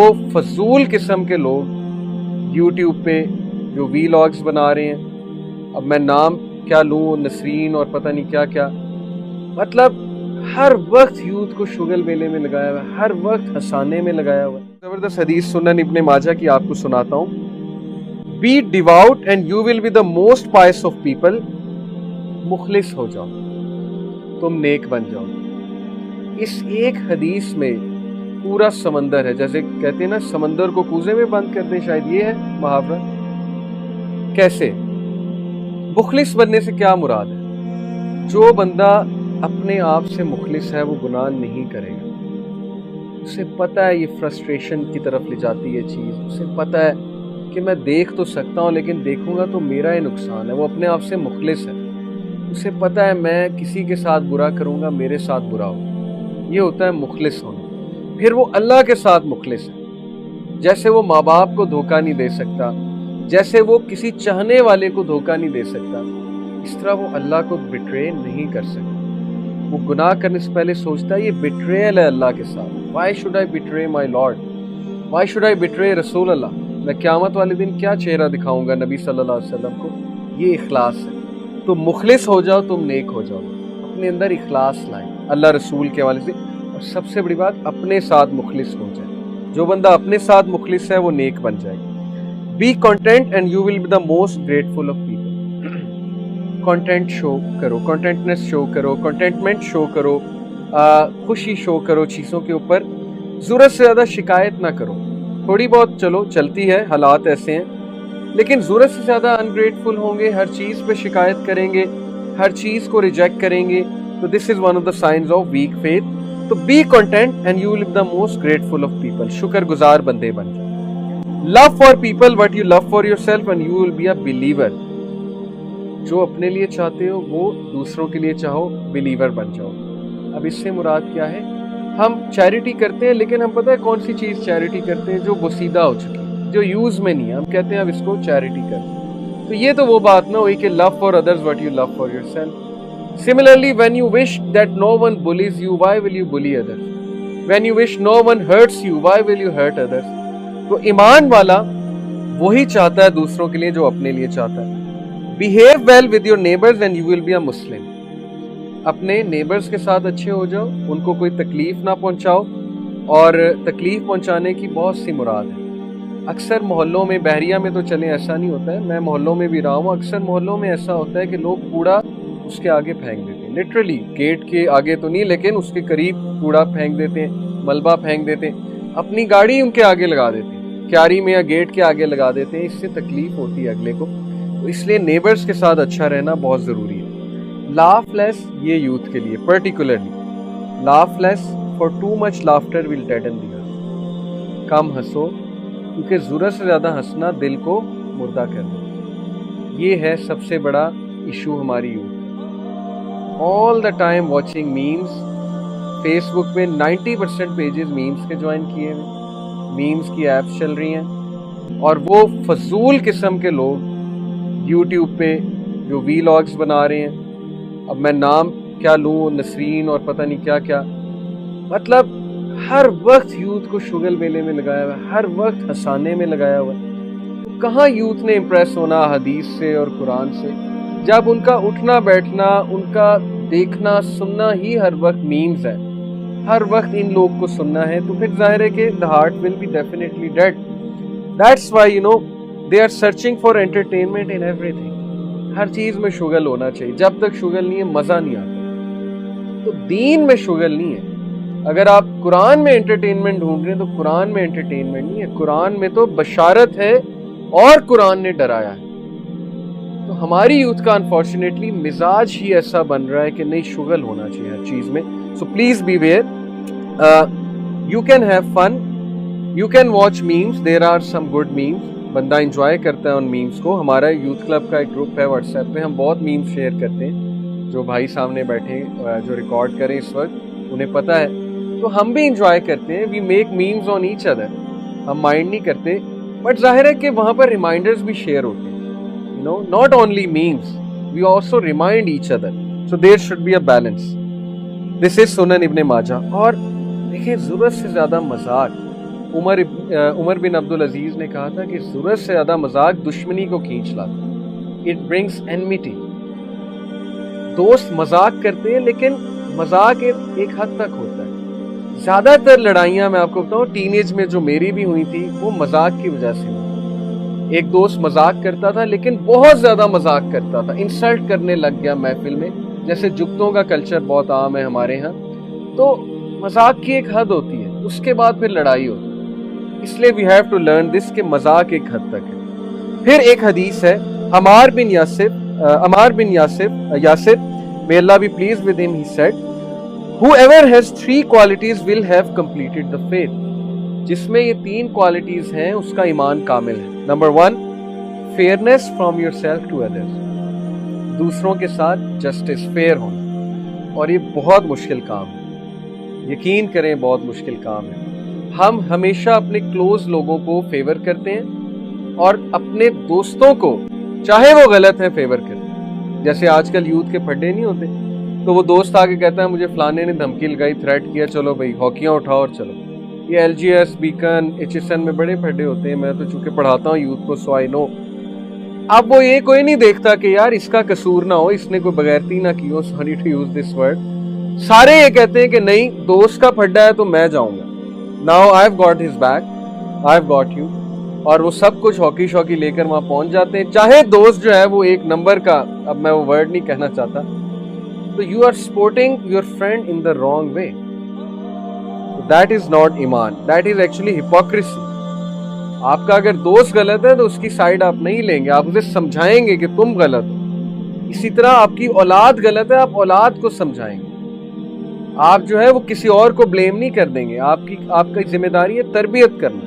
वो फजूल किस्म के लोग यूट्यूब पे जो वीलॉग्स बना रहे हैं, अब मैं नाम क्या लूँ, नसरीन और पता नहीं क्या क्या, मतलब हर वक्त यूथ को शुगल मेले में लगाया हुआ है, हर वक्त हंसाने में लगाया हुआ है। जबरदस्त हदीस सुनन इब्ने माजा की आपको सुनाता हूँ। Be devout and you will be the most pious of people. मुखलिस हो जाओ, तुम नेक बन जाओ। इस एक हदीस में पूरा समंदर है। जैसे कहते हैं ना, समंदर को कूजे में बंद कर दें, शायद ये है मुहावरा। कैसे? मुखलिस बनने से क्या मुराद है? जो बंदा अपने आप से मुखलिस है वो गुनाह नहीं करेगा। उसे पता है ये फ्रस्ट्रेशन की तरफ ले जाती है चीज़, उसे पता है कि मैं देख तो सकता हूँ लेकिन देखूंगा तो मेरा ही नुकसान है। वो अपने आप से मुखलिस है। उसे पता है मैं किसी के साथ बुरा करूंगा मेरे साथ बुरा हो। ये होता है मुखलिस होना। फिर वो अल्लाह के साथ मुखलिस है। जैसे वो माँ बाप को धोखा नहीं दे सकता, जैसे वो किसी चाहने वाले को धोखा नहीं दे सकता, इस तरह वो अल्लाह को बिट्रे नहीं कर सकता। वो गुनाह करने से पहले सोचता है ये बिट्रेयल है अल्लाह के साथ। Why should I betray my lord, why should I betray रसूल अल्लाह। मैं क़यामत वाले दिन क्या चेहरा दिखाऊंगा नबी सल्लल्लाहु अलैहि वसल्लम को। ये इखलास है। तो मुखलिस हो जाओ, तुम नेक हो जाओ। अपने अंदर इखलास लाए अल्लाह रसूल के हवाले से। और सबसे बड़ी बात, अपने साथ मुखलिस हो जाए। जो बंदा अपने साथ मुखलिस है वो नेक बन जाएगा। B content and you will be the most grateful of people. Content show करो, कंटेंटनेस शो करो, कंटेंटमेंट शो करो, खुशी शो करो चीज़ों के ऊपर। ज़रूरत से ज़्यादा शिकायत ना करो। थोड़ी बहुत चलो चलती है, हालात ऐसे हैं, लेकिन ज़रूरत से ज़्यादा अनग्रेटफुल होंगे, हर चीज़ पे शिकायत करेंगे, हर चीज़ को रिजेक्ट करेंगे, तो this is one of the signs of weak faith. तो be content and you will be the most grateful of people. शुक्रगुजार बंदे बन जाओ। Love for people what you love for yourself and you will be a believer. जो अपने लिए चाहते हो वो दूसरों के लिए चाहो, बिलीवर बन जाओ। अब इससे मुराद क्या है? हम चैरिटी करते हैं, लेकिन हम पता है कौन सी चीज़ चैरिटी करते हैं? जो बोसीदा हो चुकी है, जो यूज़ में नहीं है, हम कहते हैं अब इसको चैरिटी कर। तो ये तो वो बात ना हुई कि love for others what you love for yourself. Similarly when you wish that no one bullies you, why will you bully others? When you wish no one hurts you, why will you hurt others? तो ईमान वाला वही चाहता है दूसरों के लिए जो अपने लिए चाहता है। Behave well with your neighbors and you will be a Muslim. अपने नेबर्स के साथ अच्छे हो जाओ, उनको कोई तकलीफ ना पहुंचाओ। और तकलीफ पहुंचाने की बहुत सी मुराद है। अक्सर मोहल्लों में, बहरिया में तो चले ऐसा नहीं होता है, मैं मोहल्लों में भी रहा हूँ, अक्सर मोहल्लों में ऐसा होता है कि लोग कूड़ा उसके आगे फेंक देते हैं। लिटरली गेट के आगे तो नहीं, लेकिन उसके करीब कूड़ा फेंक देते हैं, मलबा फेंक देते हैं, अपनी गाड़ी उनके आगे लगा देते हैं, क्यारी में या गेट के आगे लगा देते हैं। इससे तकलीफ होती है अगले को। तो इसलिए नेबर्स के साथ अच्छा रहना बहुत ज़रूरी है। लाफ लेस, ये यूथ के लिए particularly. Laugh less, for too much laughter will deaden the earth. कम हंसो, क्योंकि ज़रूरत से ज़्यादा हंसना दिल को मुर्दा कर देता। ये है सबसे बड़ा इशू हमारी youth. All the time watching memes. Facebook पे 90% पेजेस मीम्स के ज्वाइन किए हुए, मीम्स की ऐप्स चल रही हैं। और वो फजूल किस्म के लोग यूट्यूब पे जो वीलॉग्स बना रहे हैं, अब मैं नाम क्या लूँ, नसरीन और पता नहीं क्या क्या, मतलब हर वक्त यूथ को शुगल मेले में लगाया हुआ है, हर वक्त हंसाने में लगाया हुआ है। तो कहाँ यूथ ने इम्प्रेस होना हदीस से और कुरान से, जब उनका उठना बैठना, उनका देखना सुनना ही हर वक्त मीम्स है, हर वक्त इन लोग को सुनना है। तो फिर जाहिर है कि the heart will be definitely dead. That's why you know they are searching for entertainment in everything. हर चीज में शुगल होना चाहिए। जब तक शुगल नहीं है मजा नहीं आता। तो दीन में शुगल नहीं है। अगर आप कुरान में एंटरटेनमेंट ढूंढ रहे हैं तो कुरान में एंटरटेनमेंट नहीं है, कुरान में तो बशारत है और कुरान ने डराया है। तो हमारी यूथ का अनफॉर्चुनेटली मिजाज ही ऐसा बन रहा है कि नहीं, शुगल होना चाहिए हर चीज में। So please beware. You can have fun, you can watch memes, there are some good memes. बंदा इंजॉय करता है उन मीम्स को। हमारा यूथ क्लब का एक ग्रुप है व्हाट्सएप पे, हम बहुत मीम्स शेयर करते हैं। जो भाई सामने बैठे जो रिकॉर्ड करें इस वक्त, उन्हें पता है। तो हम भी इंजॉय करते हैं। We make memes on each other, हम माइंड नहीं करते। बट जाहिर है कि वहाँ पर रिमाइंडर्स भी शेयर होते हैं, you know, not only memes, we also remind each other. So there should be a balance. This is Sunan Ibn माजा। और देखिए, जरूरत से ज्यादा मजाक, عمر بن عبد العزیز نے کہا تھا کہ ضرورت سے زیادہ مذاق دشمنی کو کھینچ لاتا ہے. It brings enmity. دوست مذاق کرتے ہیں لیکن مذاق ایک حد تک ہوتا ہے. زیادہ تر لڑائیاں میں آپ کو بتاؤں ٹین ایج میں جو میری بھی ہوئی تھی وہ مذاق کی وجہ سے ہوئی. ایک دوست مذاق کرتا تھا لیکن بہت زیادہ مذاق کرتا تھا, انسلٹ کرنے لگ گیا محفل میں, جیسے جگتوں کا کلچر بہت عام ہے ہمارے ہاں. تو مذاق کی ایک حد ہوتی ہے, اس کے بعد پھر لڑائی ہوتی ہے. اس لیے we have to learn this کہ مذاق ایک حد تک ہے. پھر ایک حدیث ہے عمار بن Yasir may Allah be pleased with him, he said, whoever has 3 qualities will have completed the faith. جس میں یہ 3 qualities ہیں اس کا ایمان کامل ہے. Number 1, fairness from yourself to others. دوسروں کے ساتھ justice, fair ہونا. اور یہ بہت مشکل کام ہے, یقین کریں بہت مشکل کام ہے. ہم ہمیشہ اپنے کلوز لوگوں کو فیور کرتے ہیں اور اپنے دوستوں کو چاہے وہ غلط ہیں فیور کرتے ہیں. جیسے آج کل یوتھ کے پھڈے نہیں ہوتے, تو وہ دوست آ کے کہتا ہے مجھے فلانے نے دھمکی لگائی, تھریٹ کیا, چلو بھائی ہاکیاں اٹھاؤ اور چلو. یہ L G S, Beacon, HSN میں بڑے پھڈے ہوتے ہیں. میں تو چونکہ پڑھاتا ہوں یوتھ کو سو آئی نو. اب وہ یہ کوئی نہیں دیکھتا کہ یار اس کا قصور نہ ہو, اس نے کوئی بغیرتی نہ کی ہو, sorry to use this word. سارے یہ کہتے ہیں کہ نہیں دوست کا پھڈا ہے تو میں جاؤں گا. Now I've got his back, I've got you. اور وہ سب کچھ ہاکی شوکی لے کر وہاں پہنچ جاتے ہیں, چاہے دوست جو ہے وہ ایک نمبر کا, اب میں وہ ورڈ نہیں کہنا چاہتا. تو you are supporting your friend in the wrong way. That is not ایمان, that is actually hypocrisy. آپ کا اگر دوست غلط ہے تو اس کی سائڈ آپ نہیں لیں گے, آپ اسے سمجھائیں گے کہ تم غلط ہو. اسی طرح آپ کی اولاد غلط ہے, آپ اولاد کو سمجھائیں گے. آپ جو ہے وہ کسی اور کو بلیم نہیں کر دیں گے, آپ کی ذمہ داری ہے تربیت کرنا.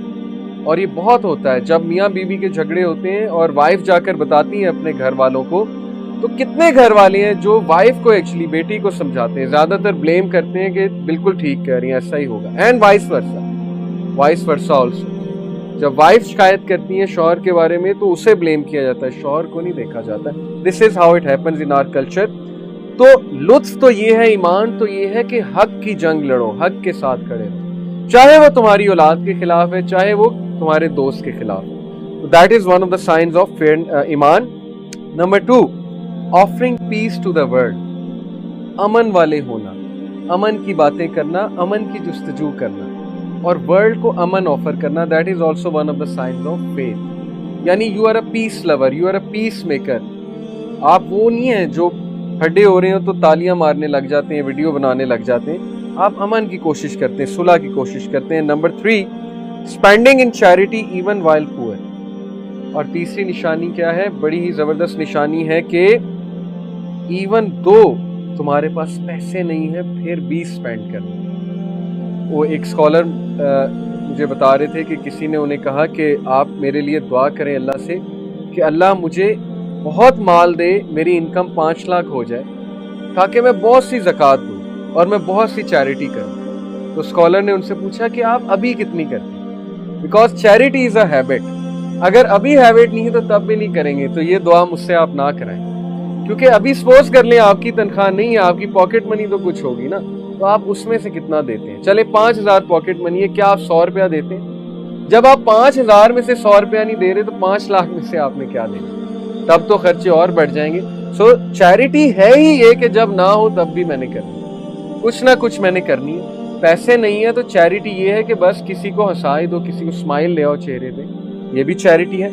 اور یہ بہت ہوتا ہے جب میاں بیوی کے جھگڑے ہوتے ہیں اور وائف جا کر بتاتی ہیں اپنے گھر والوں کو, تو کتنے گھر والے ہیں جو وائف کو ایکچولی بیٹی کو سمجھاتے ہیں, زیادہ تر بلیم کرتے ہیں کہ بالکل ٹھیک کہہ رہی ہیں, ایسا ہی ہوگا. And vice versa also. جب وائف شکایت کرتی ہیں شوہر کے بارے میں تو اسے بلیم کیا جاتا ہے, شوہر کو نہیں دیکھا جاتا. This is how it happens in our culture. تو لطف تو یہ ہے, ایمان تو یہ ہے کہ حق کی جنگ لڑو, حق کے ساتھ کھڑے رہو, چاہے وہ تمہاری اولاد کے خلاف ہے, چاہے وہ تمہارے دوست کے خلاف. That is one of the signs of ایمان. Number 2, offering peace to the world. امن والے ہونا, امن کی باتیں کرنا, امن کی جستجو کرنا اور ورلڈ کو امن آفر کرنا. That is also one of the signs of faith. یعنی you are a peace lover, you are a peace maker. آپ وہ نہیں ہیں جو پھڈے ہو رہے ہیں تو تالیاں مارنے لگ جاتے ہیں, ویڈیو بنانے لگ جاتے ہیں. آپ امن کی کوشش کرتے ہیں, صلح کی کوشش کرتے ہیں. نمبر 3, اسپینڈنگ ان چیریٹی ایون وائل پور. اور تیسری نشانی کیا ہے, بڑی ہی زبردست نشانی ہے کہ ایون دو تمہارے پاس پیسے نہیں ہیں پھر بھی اسپینڈ کرنا. وہ ایک اسکالر مجھے بتا رہے تھے کہ کسی نے انہیں کہا کہ آپ میرے لیے دعا کریں اللہ سے کہ اللہ مجھے بہت مال دے, میری انکم 5 لاکھ ہو جائے تاکہ میں بہت سی زکوٰۃ دوں اور میں بہت سی چیریٹی کروں. تو اسکالر نے ان سے پوچھا کہ آپ ابھی کتنی کرتے ہیں, because charity is a habit. اگر ابھی ہیبٹ نہیں ہے تو تب بھی نہیں کریں گے. تو یہ دعا مجھ سے آپ نہ کرائیں, کیونکہ ابھی سپوز کر لیں آپ کی تنخواہ نہیں ہے, آپ کی پاکٹ منی تو کچھ ہوگی نا, تو آپ اس میں سے کتنا دیتے ہیں. چلے 5,000 پاکٹ منی ہے, کیا آپ 100 روپیہ دیتے ہیں؟ جب آپ 5,000 میں سے 100 روپیہ نہیں دے رہے تو 5 لاکھ میں سے آپ نے کیا دینا؟ تب تو خرچے اور بڑھ جائیں گے. سو چیریٹی ہے ہی یہ کہ جب نہ ہو تب بھی میں نے کرنی ہے, کچھ نہ کچھ میں نے کرنی ہے. پیسے نہیں ہے تو چیریٹی یہ ہے کہ بس کسی کو ہنسائے دو, کسی کو اسمائل لے آؤ چہرے پہ, یہ بھی چیریٹی ہے.